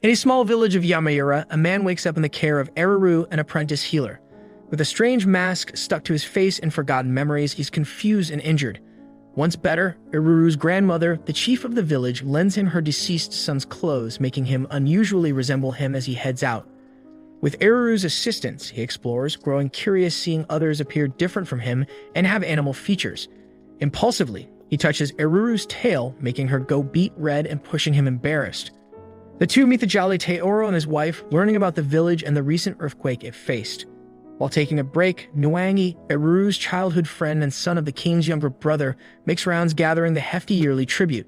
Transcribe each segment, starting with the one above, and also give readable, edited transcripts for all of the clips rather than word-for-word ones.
In a small village of Yamaura, a man wakes up in the care of Aruru, an apprentice healer. With a strange mask stuck to his face and forgotten memories, he's confused and injured. Once better, Aruru's grandmother, the chief of the village, lends him her deceased son's clothes, making him unusually resemble him as he heads out. With Aruru's assistance, he explores, growing curious seeing others appear different from him and have animal features. Impulsively, he touches Aruru's tail, making her go beet red and pushing him embarrassed. The two meet the jolly Teoro and his wife, learning about the village and the recent earthquake it faced. While taking a break, Nuangi, Aruru's childhood friend and son of the king's younger brother, makes rounds gathering the hefty yearly tribute.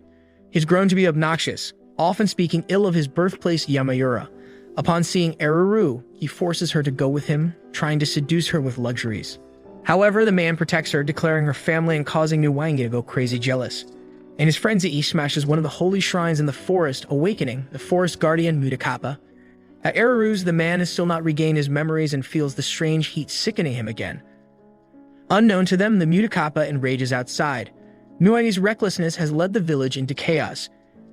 He's grown to be obnoxious, often speaking ill of his birthplace Yamaura. Upon seeing Aruru, he forces her to go with him, trying to seduce her with luxuries. However, the man protects her, declaring her family and causing Nuangi to go crazy jealous. In his frenzy, smashes one of the holy shrines in the forest, awakening the forest guardian Mutakapa. At Aruru's, the man has still not regained his memories and feels the strange heat sickening him again. Unknown to them, the Mutakapa enrages outside. Nuangi's recklessness has led the village into chaos.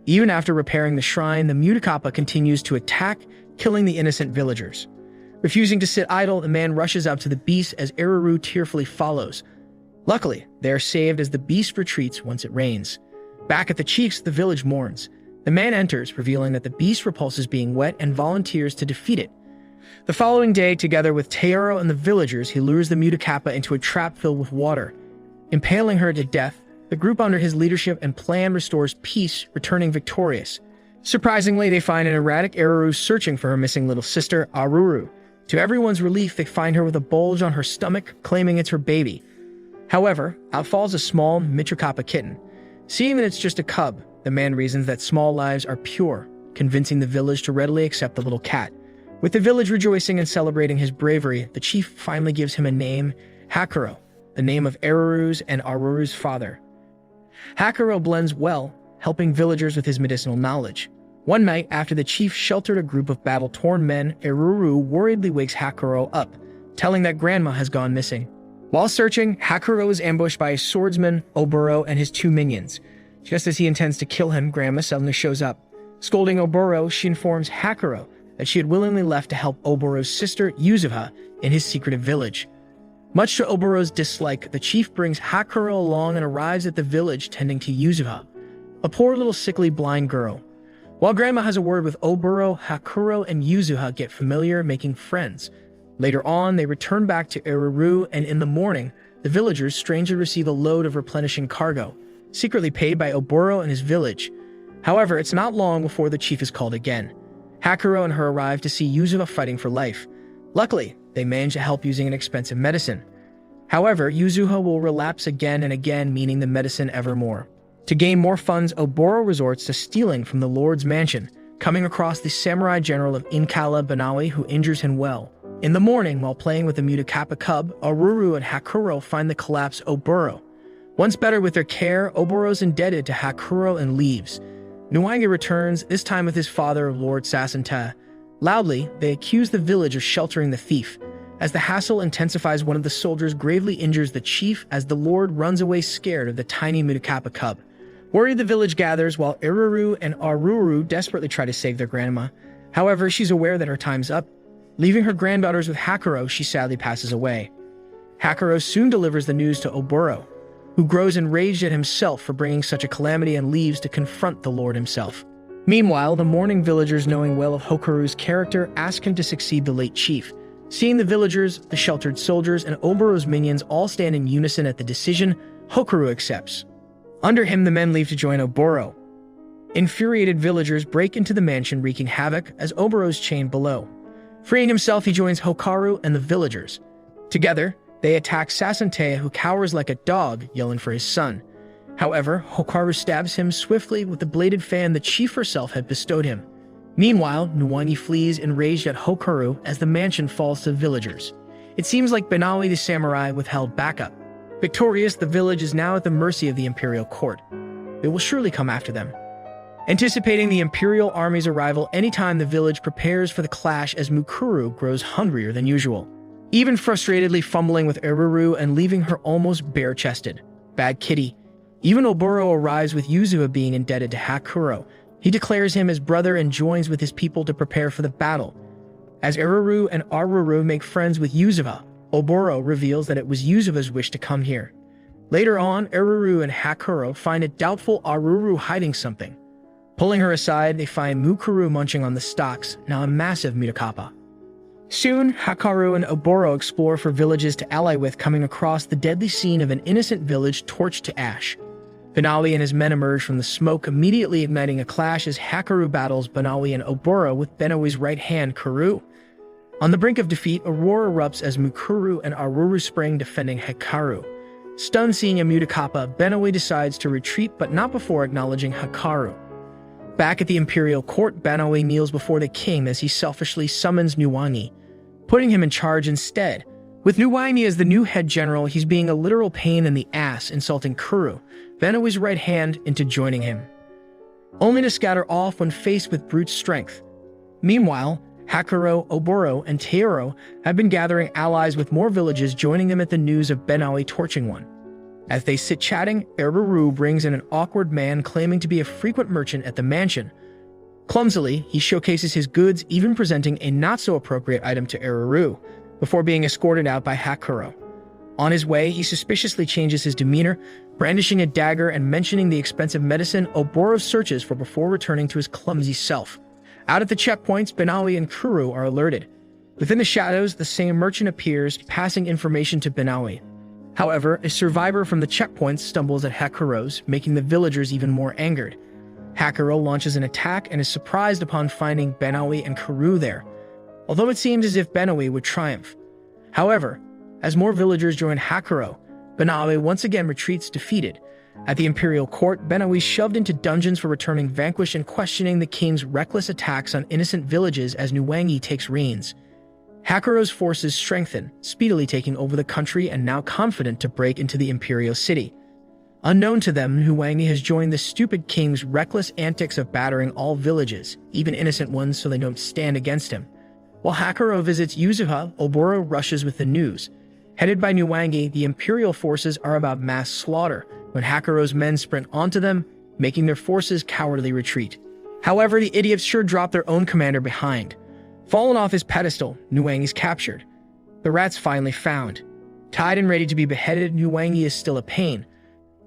Even after repairing the shrine, the Mutakapa continues to attack, killing the innocent villagers. Refusing to sit idle, the man rushes up to the beast as Aruru tearfully follows. Luckily, they are saved as the beast retreats once it rains. Back at the chiefs, the village mourns. The man enters, revealing that the beast repulses being wet and volunteers to defeat it. The following day, together with Teoro and the villagers, he lures the Mutakapa into a trap filled with water. Impaling her to death, the group under his leadership and plan restores peace, returning victorious. Surprisingly, they find an erratic Aruru searching for her missing little sister, Aruru. To everyone's relief, they find her with a bulge on her stomach, claiming it's her baby. However, out falls a small Mutakapa kitten. Seeing that it's just a cub, the man reasons that small lives are pure, convincing the village to readily accept the little cat. With the village rejoicing and celebrating his bravery, the chief finally gives him a name, Hakuro, the name of Aruru's and Aruru's father. Hakuro blends well, helping villagers with his medicinal knowledge. One night, after the chief sheltered a group of battle-torn men, Aruru worriedly wakes Hakuro up, telling that grandma has gone missing. While searching, Hakuro is ambushed by a swordsman, Oboro, and his two minions. Just as he intends to kill him, grandma suddenly shows up. Scolding Oboro, she informs Hakuro that she had willingly left to help Oboro's sister, Yuzuha, in his secretive village. Much to Oboro's dislike, the chief brings Hakuro along and arrives at the village tending to Yuzuha, a poor little sickly blind girl. While grandma has a word with Oboro, Hakuro and Yuzuha get familiar, making friends. Later on, they return back to Aruru, and in the morning, the villagers strangely receive a load of replenishing cargo, secretly paid by Oboro and his village. However, it's not long before the chief is called again. Hakuro and her arrive to see Yuzuha fighting for life. Luckily, they manage to help using an expensive medicine. However, Yuzuha will relapse again and again, meaning the medicine evermore. To gain more funds, Oboro resorts to stealing from the lord's mansion, coming across the samurai general of Inkala Banawi who injures him well. In the morning, while playing with the Mutakapa cub, Aruru and Hakuro find the collapsed Oboro. Once better with their care, Oboro's indebted to Hakuro and leaves. Nuangi returns, this time with his father, Lord Sasanta. Loudly, they accuse the village of sheltering the thief. As the hassle intensifies, one of the soldiers gravely injures the chief as the lord runs away scared of the tiny Mutakapa cub. Worried, the village gathers while Aruru and Aruru desperately try to save their grandma. However, she's aware that her time's up. Leaving her granddaughters with Hakuro, she sadly passes away. Hakuro soon delivers the news to Oboro, who grows enraged at himself for bringing such a calamity and leaves to confront the lord himself. Meanwhile, the mourning villagers, knowing well of Hokuru's character, ask him to succeed the late chief. Seeing the villagers, the sheltered soldiers, and Oboro's minions all stand in unison at the decision, Hokuru accepts. Under him, the men leave to join Oboro. Infuriated villagers break into the mansion, wreaking havoc as Oboro's chained below. Freeing himself, he joins Hokaru and the villagers. Together, they attack Sasantea, who cowers like a dog, yelling for his son. However, Hokaru stabs him swiftly with the bladed fan the chief herself had bestowed him. Meanwhile, Nuangi flees enraged at Hokaru as the mansion falls to the villagers. It seems like Banawi the samurai withheld backup. Victorious, the village is now at the mercy of the imperial court. They will surely come after them. Anticipating the imperial army's arrival anytime, the village prepares for the clash as Mukuru grows hungrier than usual. Even frustratedly fumbling with Aruru and leaving her almost bare-chested. Bad kitty. Even Oboro arrives with Yuzuha being indebted to Hakuro. He declares him his brother and joins with his people to prepare for the battle. As Aruru and Aruru make friends with Yuzuha, Oboro reveals that it was Yuzuha's wish to come here. Later on, Aruru and Hakuro find it doubtful Aruru hiding something. Pulling her aside, they find Mukuru munching on the stalks, now a massive Mutakapa. Soon, Hakaru and Oboro explore for villages to ally with, coming across the deadly scene of an innocent village torched to ash. Benawi and his men emerge from the smoke, immediately igniting a clash as Hakaru battles Benawi and Oboro with Benawi's right hand, Kuru. On the brink of defeat, a roar erupts as Mukuru and Aruru spring, defending Hakaru. Stunned seeing a Mutakapa, Benawi decides to retreat, but not before acknowledging Hakaru. Back at the imperial court, Benawi kneels before the king as he selfishly summons Nuwangi, putting him in charge instead. With Nuwangi as the new head general, he's being a literal pain in the ass, insulting Kuru, Benawi's right hand, into joining him, only to scatter off when faced with brute strength. Meanwhile, Hakuro, Oboro, and Teoro have been gathering allies, with more villages joining them at the news of Benawi torching one. As they sit chatting, Aruru brings in an awkward man claiming to be a frequent merchant at the mansion. Clumsily, he showcases his goods, even presenting a not-so-appropriate item to Aruru, before being escorted out by Hakuro. On his way, he suspiciously changes his demeanor, brandishing a dagger and mentioning the expensive medicine Oboro searches for before returning to his clumsy self. Out at the checkpoints, Benawi and Kuru are alerted. Within the shadows, the same merchant appears, passing information to Benawi. However, a survivor from the checkpoints stumbles at Hakuro's, making the villagers even more angered. Hakuro launches an attack and is surprised upon finding Benawi and Kuru there, although it seems as if Benawi would triumph. However, as more villagers join Hakuro, Benawi once again retreats defeated. At the imperial court, Benawi is shoved into dungeons for returning vanquished and questioning the king's reckless attacks on innocent villages as Nuwangi takes reins. Hakuro's forces strengthen, speedily taking over the country and now confident to break into the imperial city. Unknown to them, Nuwangi has joined the stupid king's reckless antics of battering all villages, even innocent ones, so they don't stand against him. While Hakuro visits Yuzuha, Oboro rushes with the news. Headed by Nuwangi, the imperial forces are about mass slaughter when Hakuro's men sprint onto them, making their forces cowardly retreat. However, the idiots sure drop their own commander behind. Fallen off his pedestal, Nuwangi's captured. The rat's finally found. Tied and ready to be beheaded, Nuwangi is still a pain.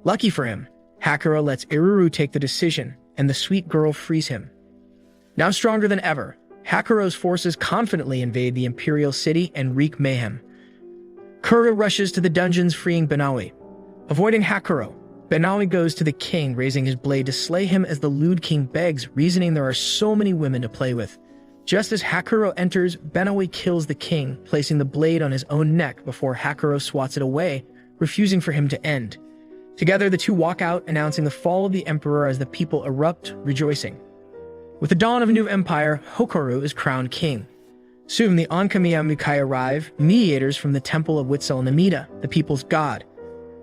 Lucky for him, Hakuro lets Aruru take the decision, and the sweet girl frees him. Now stronger than ever, Hakuro's forces confidently invade the imperial city and wreak mayhem. Kuru rushes to the dungeons, freeing Benawi. Avoiding Hakuro, Benawi goes to the king, raising his blade to slay him as the lewd king begs, reasoning there are so many women to play with. Just as Hakuro enters, Benawi kills the king, placing the blade on his own neck before Hakuro swats it away, refusing for him to end. Together, the two walk out, announcing the fall of the emperor as the people erupt, rejoicing. With the dawn of a new empire, Hokaru is crowned king. Soon, the Onkamiya Mukai arrive, mediators from the temple of Witzel Namida, the people's god.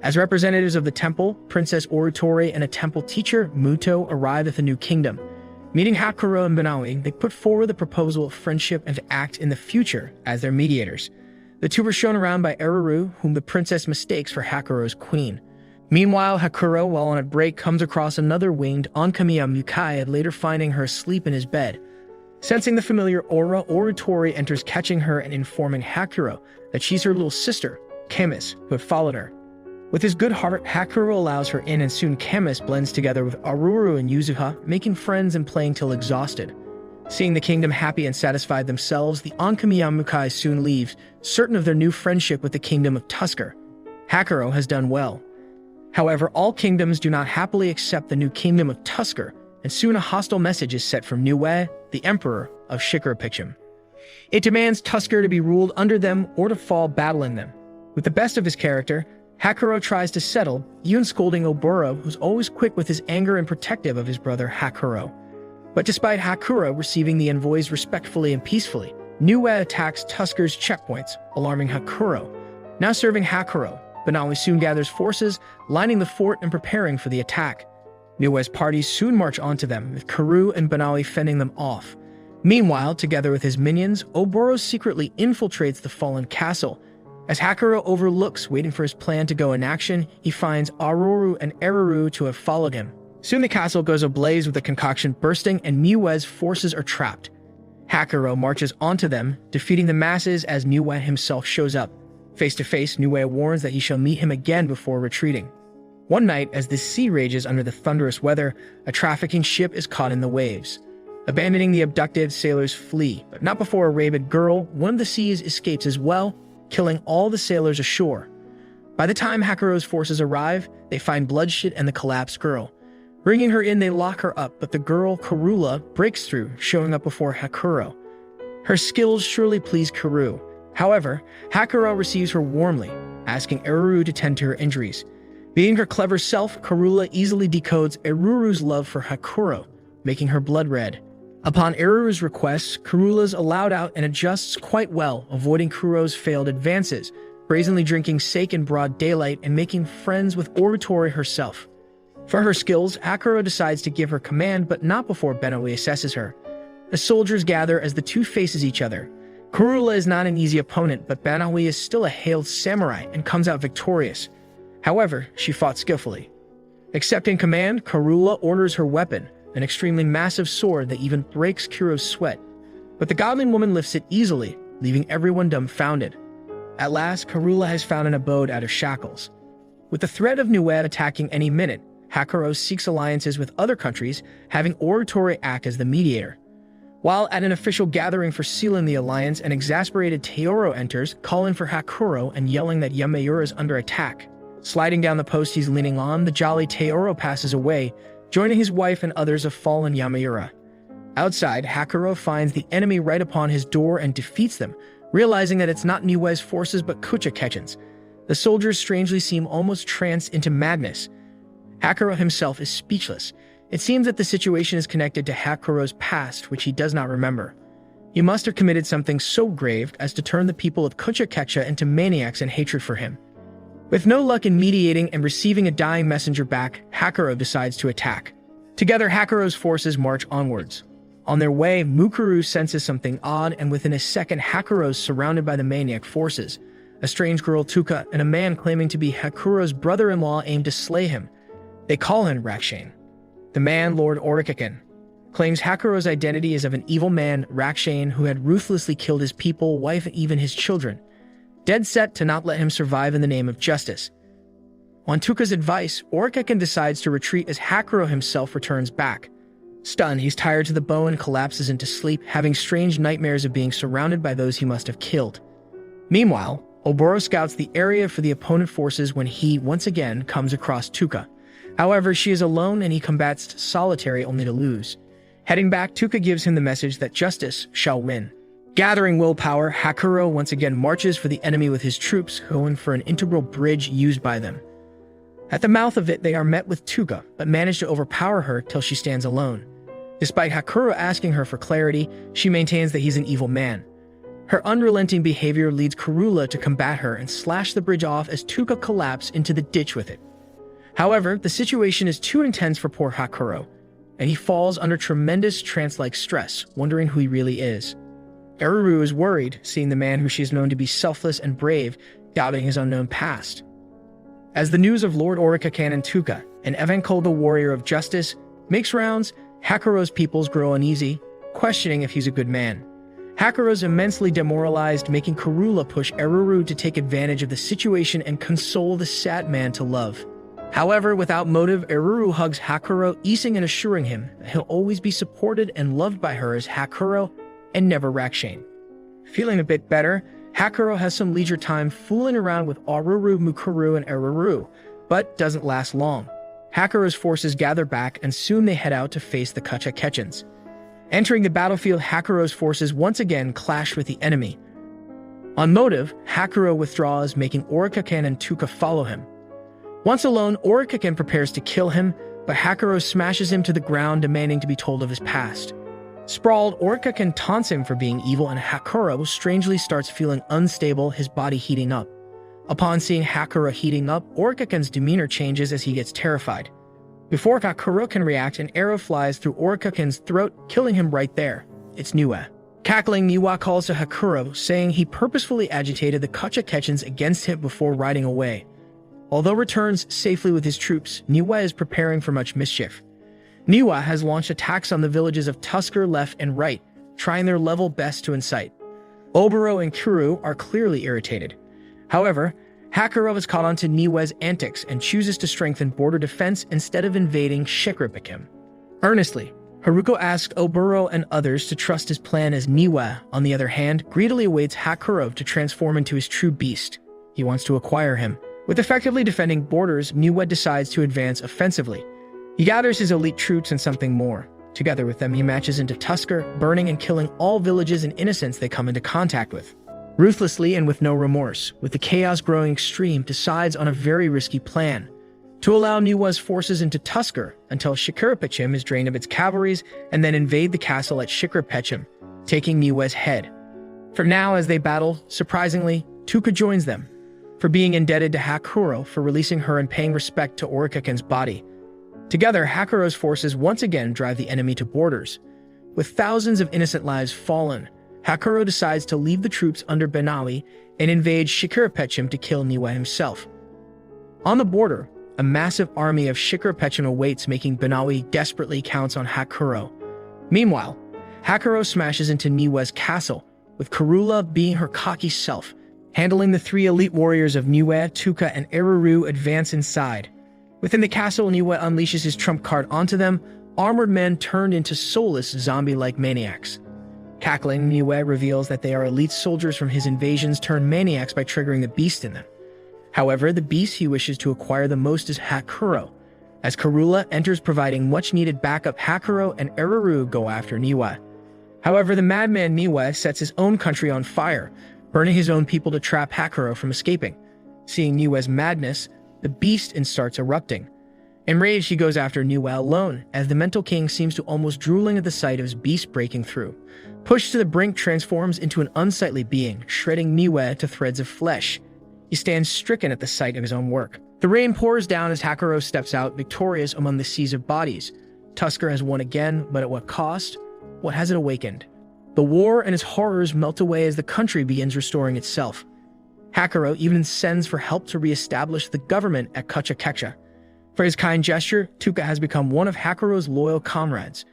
As representatives of the temple, Princess Orutori and a temple teacher, Muto, arrive at the new kingdom. Meeting Hakuro and Benawi, they put forward the proposal of friendship and to act in the future as their mediators. The two were shown around by Aruru, whom the princess mistakes for Hakuro's queen. Meanwhile, Hakuro, while on a break, comes across another winged Onkamiya Mukai, later finding her asleep in his bed. Sensing the familiar aura, Orutori enters, catching her and informing Hakuro that she's her little sister, Animeess, who had followed her. With his good heart, Hakuro allows her in, and soon Animeess blends together with Aruru and Yuzuha, making friends and playing till exhausted. Seeing the kingdom happy and satisfied themselves, the Onkamiya Mukai soon leaves, certain of their new friendship with the kingdom of Tusker. Hakuro has done well. However, all kingdoms do not happily accept the new kingdom of Tusker, and soon a hostile message is sent from Niue, the emperor of Shikara-Pikcham. It demands Tusker to be ruled under them or to fall battling them. With the best of his character, Hakuro tries to settle, even scolding Oboro, who's always quick with his anger and protective of his brother Hakuro. But despite Hakuro receiving the envoys respectfully and peacefully, Niue attacks Tusker's checkpoints, alarming Hakuro. Now serving Hakuro, Benawi soon gathers forces, lining the fort and preparing for the attack. Niue's parties soon march onto them, with Kuru and Benawi fending them off. Meanwhile, together with his minions, Oboro secretly infiltrates the fallen castle. As Hakuro overlooks, waiting for his plan to go in action, he finds Aruru and Aruru to have followed him. Soon the castle goes ablaze with the concoction bursting and Niue's forces are trapped. Hakuro marches onto them, defeating the masses as Niue himself shows up. Face to face, Niue warns that he shall meet him again before retreating. One night, as the sea rages under the thunderous weather, a trafficking ship is caught in the waves. Abandoning the abducted, sailors flee, but not before a rabid girl, one of the seas, escapes as well, killing all the sailors ashore. By the time Hakuro's forces arrive, they find bloodshed and the collapsed girl. Bringing her in, they lock her up, but the girl, Karula, breaks through, showing up before Hakuro. Her skills surely please Karu. However, Hakuro receives her warmly, asking Eruru to tend to her injuries. Being her clever self, Karula easily decodes Eruru's love for Hakuro, making her blood red. Upon Eruru's request, Karula's allowed out and adjusts quite well, avoiding Kuro's failed advances, brazenly drinking sake in broad daylight and making friends with Oratori herself. For her skills, Hakuro decides to give her command, but not before Benoe assesses her. The soldiers gather as the two faces each other. Karula is not an easy opponent, but Benoe is still a hailed samurai and comes out victorious. However, she fought skillfully. Accepting command, Karula orders her weapon, an extremely massive sword that even breaks Kuro's sweat. But the goblin woman lifts it easily, leaving everyone dumbfounded. At last, Karula has found an abode out of shackles. With the threat of Niue attacking any minute, Hakuro seeks alliances with other countries, having Oratori act as the mediator. While at an official gathering for sealing the alliance, an exasperated Teoro enters, calling for Hakuro and yelling that Yamaura is under attack. Sliding down the post he's leaning on, the jolly Teoro passes away, joining his wife and others of fallen Yamaura. Outside, Hakuro finds the enemy right upon his door and defeats them, realizing that it's not Niue's forces but Kucha-Kechen's. The soldiers strangely seem almost tranced into madness. Hakuro himself is speechless. It seems that the situation is connected to Hakuro's past, which he does not remember. He must have committed something so grave as to turn the people of Kucha-Kecha into maniacs in hatred for him. With no luck in mediating and receiving a dying messenger back, Hakuro decides to attack. Together, Hakuro's forces march onwards. On their way, Mukuru senses something odd, and within a second, Hakuro is surrounded by the maniac forces. A strange girl, Tuka, and a man claiming to be Hakuro's brother-in-law aim to slay him. They call him Rakshane. The man, Lord Orikaken, claims Hakuro's identity is of an evil man, Rakshane, who had ruthlessly killed his people, wife, and even his children, dead set to not let him survive in the name of justice. On Tuka's advice, Orikaken decides to retreat as Hakuro himself returns back. Stunned, he's tired to the bone and collapses into sleep, having strange nightmares of being surrounded by those he must have killed. Meanwhile, Oboro scouts the area for the opponent forces when he, once again, comes across Tuka. However, she is alone and he combats solitary only to lose. Heading back, Tuka gives him the message that justice shall win. Gathering willpower, Hakuro once again marches for the enemy with his troops, going for an integral bridge used by them. At the mouth of it, they are met with Tuka, but manage to overpower her till she stands alone. Despite Hakuro asking her for clarity, she maintains that he's an evil man. Her unrelenting behavior leads Karula to combat her and slash the bridge off as Tuka collapses into the ditch with it. However, the situation is too intense for poor Hakuro, and he falls under tremendous trance-like stress, wondering who he really is. Eruru is worried, seeing the man who she has known to be selfless and brave, doubting his unknown past. As the news of Lord Orikaken and Tuka, and Evanko the warrior of justice, makes rounds, Hakuro's peoples grow uneasy, questioning if he's a good man. Hakuro's immensely demoralized, making Karula push Eruru to take advantage of the situation and console the sad man to love. However, without motive, Eruru hugs Hakuro, easing and assuring him that he'll always be supported and loved by her as Hakuro and never Rakshane. Feeling a bit better, Hakuro has some leisure time fooling around with Aruru, Mukuru, and Eruru, but doesn't last long. Hakuro's forces gather back and soon they head out to face the Kucha-Kechens. Entering the battlefield, Hakuro's forces once again clash with the enemy. On motive, Hakuro withdraws, making Orikaken and Tuka follow him. Once alone, Orikaken prepares to kill him, but Hakuro smashes him to the ground, demanding to be told of his past. Sprawled, Orikaken taunts him for being evil, and Hakuro strangely starts feeling unstable, his body heating up. Upon seeing Hakuro heating up, Orikaken's demeanor changes as he gets terrified. Before Hakuro can react, an arrow flies through Orikaken's throat, killing him right there. It's Niue. Cackling, Niue calls to Hakuro, saying he purposefully agitated the Kucha-Kechens against him before riding away. Although returns safely with his troops, Niue is preparing for much mischief. Niwa has launched attacks on the villages of Tusker left and right, trying their level best to incite. Oboro and Kuru are clearly irritated. However, Hakurou has caught on to Niwa's antics and chooses to strengthen border defense instead of invading Shikarapakim. Earnestly, Haruko asks Oboro and others to trust his plan as Niwa, on the other hand, greedily awaits Hakurou to transform into his true beast. He wants to acquire him. With effectively defending borders, Niwa decides to advance offensively. He gathers his elite troops and something more. Together with them, he marches into Tusker, burning and killing all villages and innocents they come into contact with. Ruthlessly and with no remorse, with the chaos growing extreme, decides on a very risky plan. To allow Niwa's forces into Tusker until Shikarapakim is drained of its cavalry and then invade the castle at Shikarapakim, taking Niwa's head. For now, as they battle, surprisingly, Tuka joins them. For being indebted to Hakurou for releasing her and paying respect to Orikaken's body. Together, Hakurou's forces once again drive the enemy to borders. With thousands of innocent lives fallen, Hakurou decides to leave the troops under Benawi and invade Shikarapakim to kill Niwa himself. On the border, a massive army of Shikarapakim awaits, making Benawi desperately counts on Hakurou. Meanwhile, Hakurou smashes into Niwa's castle, with Karula being her cocky self. Handling the three elite warriors of Niwa, Tuka, and Eruru advance inside. Within the castle, Niwa unleashes his trump card onto them, armored men turned into soulless zombie-like maniacs. Cackling, Niwa reveals that they are elite soldiers from his invasions turned maniacs by triggering the beast in them. However, the beast he wishes to acquire the most is Hakurou. As Karula enters providing much-needed backup, Hakurou and Eruru go after Niwa. However, the madman Niwa sets his own country on fire, burning his own people to trap Hakurou from escaping. Seeing Niwa's madness, the beast starts erupting. Enraged, he goes after Niwa alone, as the mental king seems to almost drooling at the sight of his beast breaking through. Pushed to the brink, transforms into an unsightly being, shredding Niwa to threads of flesh. He stands stricken at the sight of his own work. The rain pours down as Hakurou steps out, victorious among the seas of bodies. Tusker has won again, but at what cost? What has it awakened? The war and its horrors melt away as the country begins restoring itself. Hakurou even sends for help to re-establish the government at Kucha. For his kind gesture, Tuka has become one of Hakurou's loyal comrades.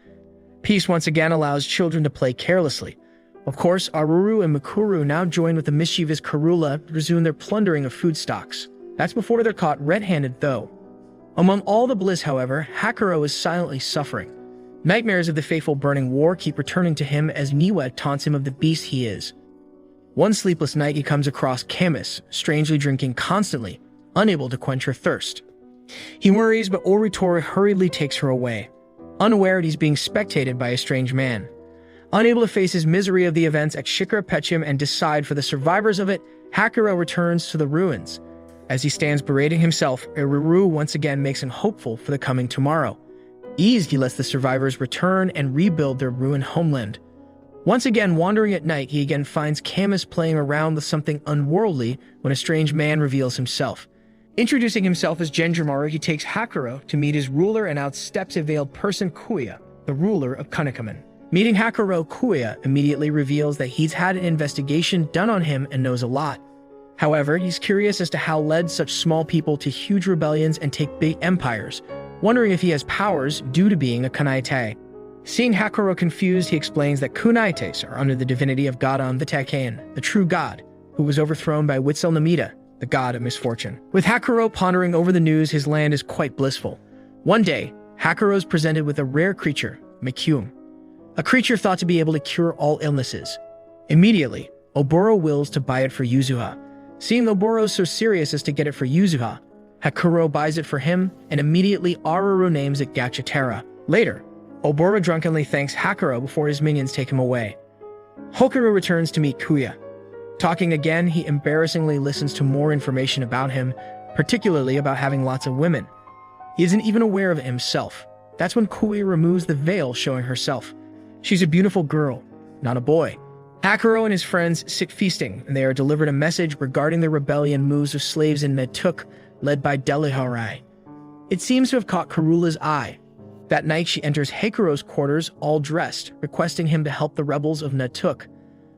Peace once again allows children to play carelessly. Of course, Aruru and Mukuru now join with the mischievous Karula to resume their plundering of food stocks. That's before they're caught red-handed, though. Among all the bliss, however, Hakurou is silently suffering. Nightmares of the fateful burning war keep returning to him as Niwa taunts him of the beast he is. One sleepless night, he comes across Camus, strangely drinking constantly, unable to quench her thirst. He worries, but Oritori hurriedly takes her away, unaware he's being spectated by a strange man. Unable to face his misery of the events at Shikarapakim and decide for the survivors of it, Hakurou returns to the ruins. As he stands berating himself, Eruru once again makes him hopeful for the coming tomorrow. Eased, he lets the survivors return and rebuild their ruined homeland. Once again wandering at night, he again finds Camus playing around with something unworldly when a strange man reveals himself. Introducing himself as Genjimaru, he takes Hakurou to meet his ruler and outsteps a veiled person, Kuya, the ruler of Kunakaman. Meeting Hakurou, Kuya immediately reveals that he's had an investigation done on him and knows a lot. However, he's curious as to how led such small people to huge rebellions and take big empires, wondering if he has powers due to being a Kunaite. Seeing Hakurou confused, he explains that Kunaites are under the divinity of Godam the Takayan, the true god, who was overthrown by Witzel Namida, the god of misfortune. With Hakurou pondering over the news, his land is quite blissful. One day, Hakurou is presented with a rare creature, Mikyum, a creature thought to be able to cure all illnesses. Immediately, Oboro wills to buy it for Yuzuha. Seeing Oboro so serious as to get it for Yuzuha, Hakurou buys it for him, and immediately Aruru names it Gachatera. Later, Oboro drunkenly thanks Hakurou before his minions take him away. Hokaru returns to meet Kuya. Talking again, he embarrassingly listens to more information about him, particularly about having lots of women. He isn't even aware of it himself. That's when Kuya removes the veil, showing herself. She's a beautiful girl, not a boy. Hakurou and his friends sit feasting, and they are delivered a message regarding the rebellion moves of slaves in Natuk, led by Deliharai. It seems to have caught Karula's eye. That night, she enters Hakurou's quarters, all dressed, requesting him to help the rebels of Natuk.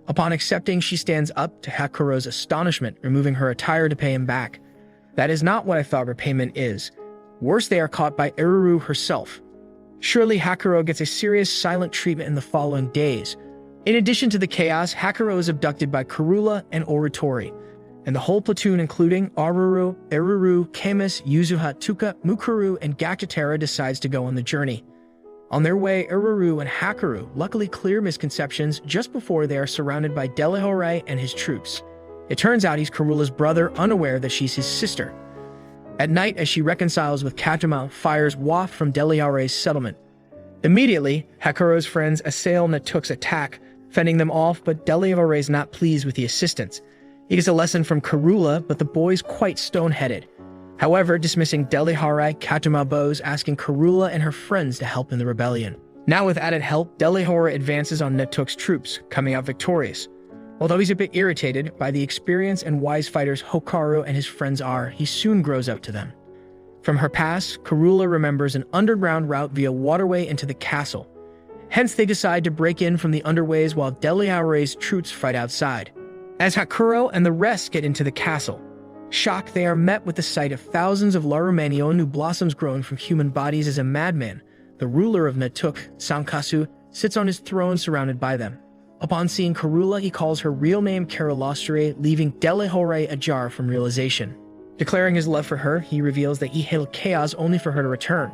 Upon accepting, she stands up to Hakurou's astonishment, removing her attire to pay him back. That is not what I thought repayment is. Worse, they are caught by Eruru herself. Surely, Hakuro gets a serious silent treatment in the following days. In addition to the chaos, Hakuro is abducted by Kurula and Oritori, and the whole platoon, including Aruru, Eruru, Kamis, Yuzuha, Tuka, Mukuru, and Gakutera, decides to go on the journey. On their way, Eruru and Hakuro luckily clear misconceptions just before they are surrounded by Delihore and his troops. It turns out he's Kurula's brother, unaware that she's his sister. At night, as she reconciles with Katama, fires waft from Delihore's settlement. Immediately, Hakuro's friends assail Natuk's attack, fending them off, but Delihore is not pleased with the assistance. He gets a lesson from Kurula, but the boy's quite stone-headed. However, dismissing Delihore, Katama bows, asking Kurula and her friends to help in the rebellion. Now with added help, Delihore advances on Natuk's troops, coming out victorious. Although he's a bit irritated by the experience and wise fighters Hokaru and his friends are, he soon grows up to them. From her past, Kurula remembers an underground route via waterway into the castle. Hence, they decide to break in from the underways while Delihore's troops fight outside. As Hakuro and the rest get into the castle, shocked, they are met with the sight of thousands of Larumanion new blossoms growing from human bodies as a madman, the ruler of Natuk, Sankasu, sits on his throne surrounded by them. Upon seeing Kurula, he calls her real name Karolostre, leaving Delihore ajar from realization. Declaring his love for her, he reveals that he hailed chaos only for her to return.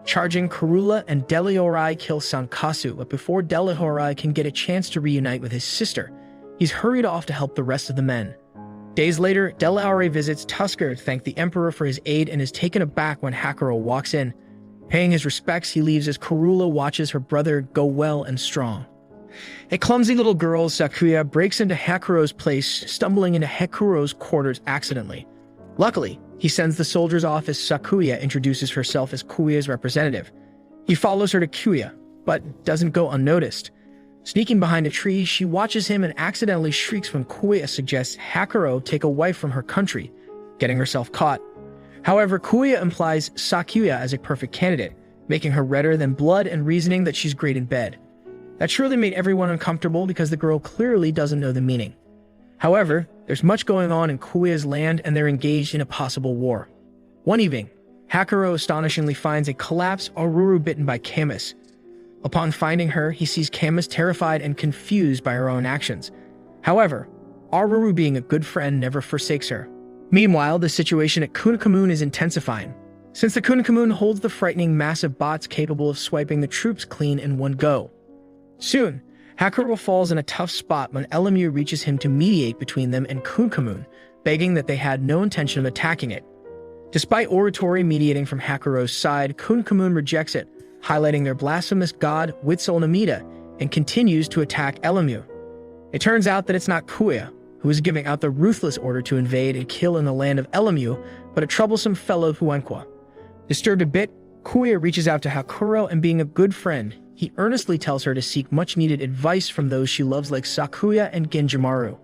Charging, Kurula and Delihore kill Sankasu, but before Delihore can get a chance to reunite with his sister, he's hurried off to help the rest of the men. Days later, Delihore visits Tusker to thank the Emperor for his aid and is taken aback when Hakuro walks in. Paying his respects, he leaves as Kurula watches her brother go well and strong. A clumsy little girl, Sakuya, breaks into Hakuro's place, stumbling into Hakuro's quarters accidentally. Luckily, he sends the soldiers off as Sakuya introduces herself as Kuya's representative. He follows her to Kuya, but doesn't go unnoticed. Sneaking behind a tree, she watches him and accidentally shrieks when Kuya suggests Hakuro take a wife from her country, getting herself caught. However, Kuya implies Sakuya as a perfect candidate, making her redder than blood and reasoning that she's great in bed. That surely made everyone uncomfortable because the girl clearly doesn't know the meaning. However, there's much going on in Kuya's land and they're engaged in a possible war. One evening, Hakuro astonishingly finds a collapsed Aruru bitten by Kamis. Upon finding her, he sees Kamis terrified and confused by her own actions. However, Aruru, being a good friend, never forsakes her. Meanwhile, the situation at Kunakamun is intensifying, since the Kunakamun holds the frightening massive bots capable of swiping the troops clean in one go. Soon, Hakuro falls in a tough spot when Elemu reaches him to mediate between them and Kunakamun, begging that they had no intention of attacking it. Despite Oritori mediating from Hakuro's side, Kunakamun rejects it, highlighting their blasphemous god Witzel Namida, and continues to attack Elemu. It turns out that it's not Kuya, who is giving out the ruthless order to invade and kill in the land of Elemu, but a troublesome fellow Huenqua. Disturbed a bit, Kuya reaches out to Hakuro and, being a good friend, he earnestly tells her to seek much-needed advice from those she loves like Sakuya and Genjimaru,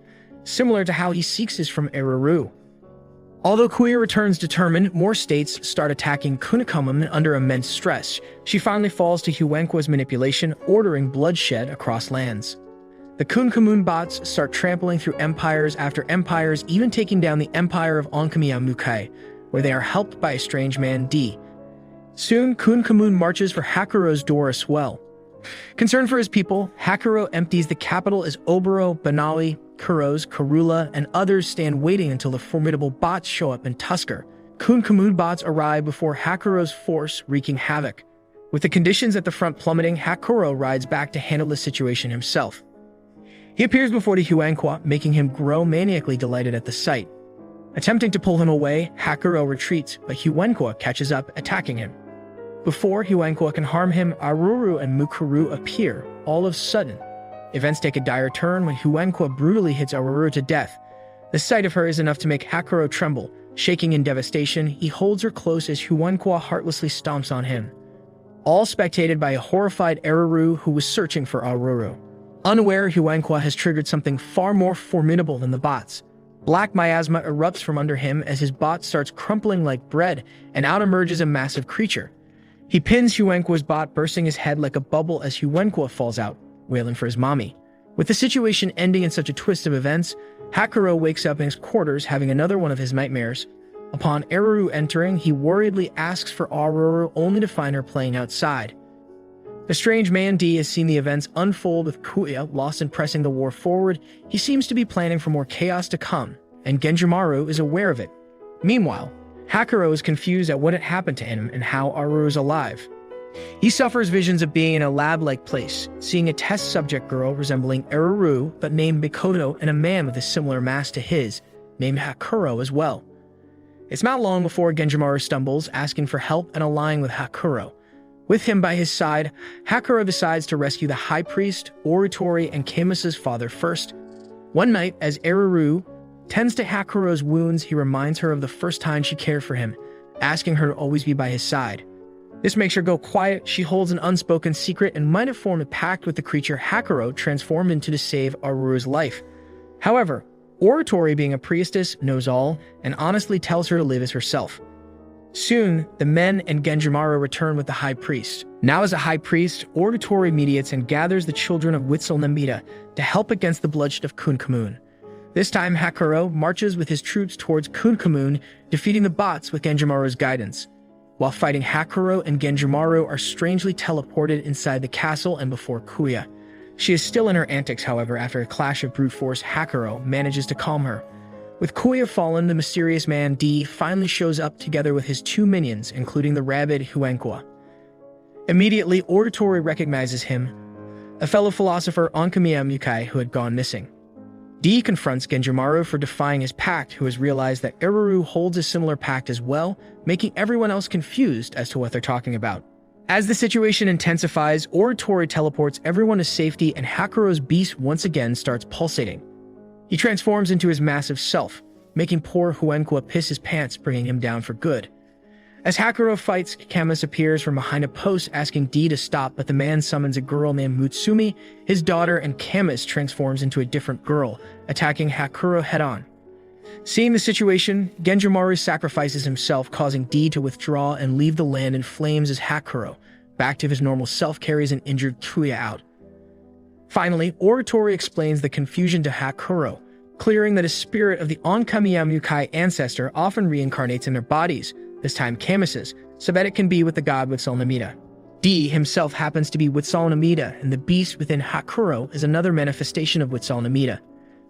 similar to how he seeks his from Eruru. Although Kuya returns determined, more states start attacking Kunakamun under immense stress. She finally falls to Huenqua's manipulation, ordering bloodshed across lands. The Kunakamun bots start trampling through empires after empires, even taking down the empire of Onkamiya Mukai, where they are helped by a strange man, D. Soon, Kunakamun marches for Hakuro's door as well. Concerned for his people, Hakuro empties the capital as Oboro, Banawi, Kuros, Kurula, and others stand waiting until the formidable bots show up in Tusker. Kunakamun bots arrive before Hakuro's force, wreaking havoc. With the conditions at the front plummeting, Hakuro rides back to handle the situation himself. He appears before the Huenqua, making him grow maniacally delighted at the sight. Attempting to pull him away, Hakuro retreats, but Huenqua catches up, attacking him. Before Huenqua can harm him, Aruru and Mukuru appear. All of a sudden, events take a dire turn when Huenqua brutally hits Aruru to death. The sight of her is enough to make Hakuro tremble. Shaking in devastation, he holds her close as Huenqua heartlessly stomps on him. All spectated by a horrified Aruru who was searching for Aruru. Unaware, Huenqua has triggered something far more formidable than the bots. Black miasma erupts from under him as his bot starts crumpling like bread, and out emerges a massive creature. He pins Huenqua's bot, bursting his head like a bubble as Huenqua falls out, wailing for his mommy. With the situation ending in such a twist of events, Hakuro wakes up in his quarters having another one of his nightmares. Upon Aruru entering, he worriedly asks for Aruru only to find her playing outside. The strange man D has seen the events unfold with Kuya lost in pressing the war forward. He seems to be planning for more chaos to come, and Genjimaru is aware of it. Meanwhile, Hakuro is confused at what had happened to him and how Aruru is alive. He suffers visions of being in a lab-like place, seeing a test subject girl resembling Aruru but named Mikoto and a man with a similar mask to his, named Hakuro as well. It's not long before Genjimaru stumbles, asking for help and allying with Hakuro. With him by his side, Hakuro decides to rescue the High Priest, Oritori, and Kamisa's father first. One night, as Aruru tends to Hakuro's wounds, he reminds her of the first time she cared for him, asking her to always be by his side. This makes her go quiet. She holds an unspoken secret and might have formed a pact with the creature Hakuro transformed into to save Aruru's life. However, Oritori, being a priestess, knows all and honestly tells her to live as herself. Soon, the men and Genjimaru return with the High Priest. Now as a High Priest, Oritori mediates and gathers the children of Witzel Namida to help against the bloodshed of Kunkamun. This time, Hakuro marches with his troops towards Kunkamun, defeating the bots with Genjimaru's guidance. While fighting, Hakuro and Genjimaru are strangely teleported inside the castle and before Kuya. She is still in her antics, however. After a clash of brute force, Hakuro manages to calm her. With Kuya fallen, the mysterious man D finally shows up together with his two minions, including the rabid Huenkwa. Immediately, Oritori recognizes him, a fellow philosopher Onkamiya Mukai who had gone missing. D confronts Genjimaru for defying his pact, who has realized that Aruru holds a similar pact as well, making everyone else confused as to what they're talking about. As the situation intensifies, Oritori teleports everyone to safety and Hakuro's beast once again starts pulsating. He transforms into his massive self, making poor Huenkwa piss his pants, bringing him down for good. As Hakuro fights, Camus appears from behind a post asking D to stop, but the man summons a girl named Mutsumi, his daughter, and Camus transforms into a different girl, attacking Hakuro head-on. Seeing the situation, Genjimaru sacrifices himself, causing D to withdraw and leave the land in flames as Hakuro, back to his normal self, carries an injured Kuya out. Finally, Oritori explains the confusion to Hakuro, clearing that a spirit of the Onkamiya Mukai ancestor often reincarnates in their bodies, this time Camus's, so that it can be with the god Witzel Namida. D himself happens to be Witzel Namida, and the beast within Hakuro is another manifestation of Witzel Namida.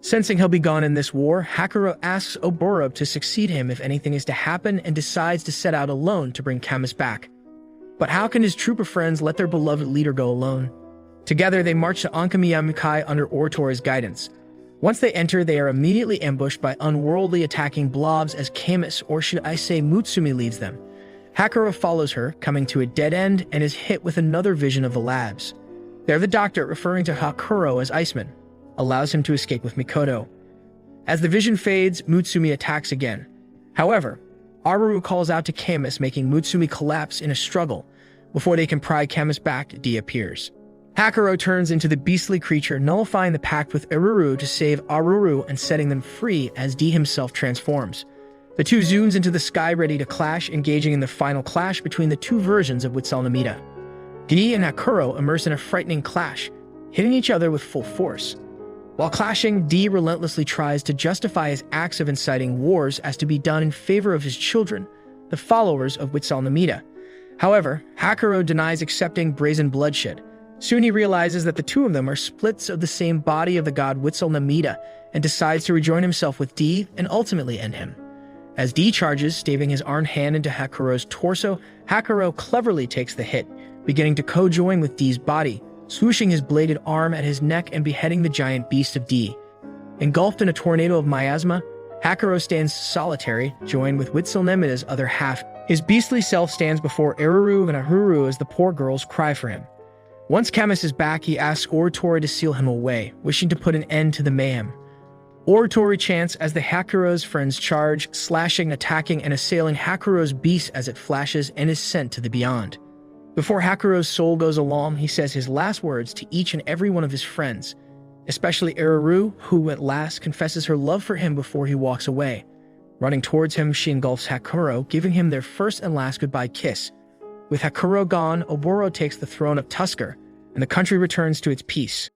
Sensing he'll be gone in this war, Hakuro asks Oboro to succeed him if anything is to happen and decides to set out alone to bring Camus back. But how can his troop of friends let their beloved leader go alone? Together, they march to Onkamiya Mukai under Oritori's guidance. Once they enter, they are immediately ambushed by unworldly attacking blobs as Camus, or should I say Mutsumi, leads them. Hakuro follows her, coming to a dead end, and is hit with another vision of the labs. There, the doctor, referring to Hakuro as Iceman, allows him to escape with Mikoto. As the vision fades, Mutsumi attacks again. However, Aruru calls out to Camus, making Mutsumi collapse in a struggle. Before they can pry Camus back, D appears. Hakuro turns into the beastly creature, nullifying the pact with Aruru to save Aruru and setting them free as D himself transforms. The two zooms into the sky, ready to clash, engaging in the final clash between the two versions of Witzel Namida. D and Hakuro immerse in a frightening clash, hitting each other with full force. While clashing, D relentlessly tries to justify his acts of inciting wars as to be done in favor of his children, the followers of Witzel Namida. However, Hakuro denies accepting brazen bloodshed. Soon he realizes that the two of them are splits of the same body of the god Witzel Namida and decides to rejoin himself with D and ultimately end him. As D charges, staving his armed hand into Hakuro's torso, Hakuro cleverly takes the hit, beginning to co-join with D's body, swooshing his bladed arm at his neck and beheading the giant beast of D. Engulfed in a tornado of miasma, Hakuro stands solitary, joined with Witzel Namida's other half. His beastly self stands before Aruru and Ahuru as the poor girls cry for him. Once Camus is back, he asks Oritori to seal him away, wishing to put an end to the mayhem. Oritori chants as the Hakuro's friends charge, slashing, attacking, and assailing Hakuro's beast as it flashes and is sent to the beyond. Before Hakuro's soul goes along, he says his last words to each and every one of his friends, especially Aruru, who at last confesses her love for him before he walks away. Running towards him, she engulfs Hakuro, giving him their first and last goodbye kiss. With Hakuro gone, Oboro takes the throne of Tusker, and the country returns to its peace.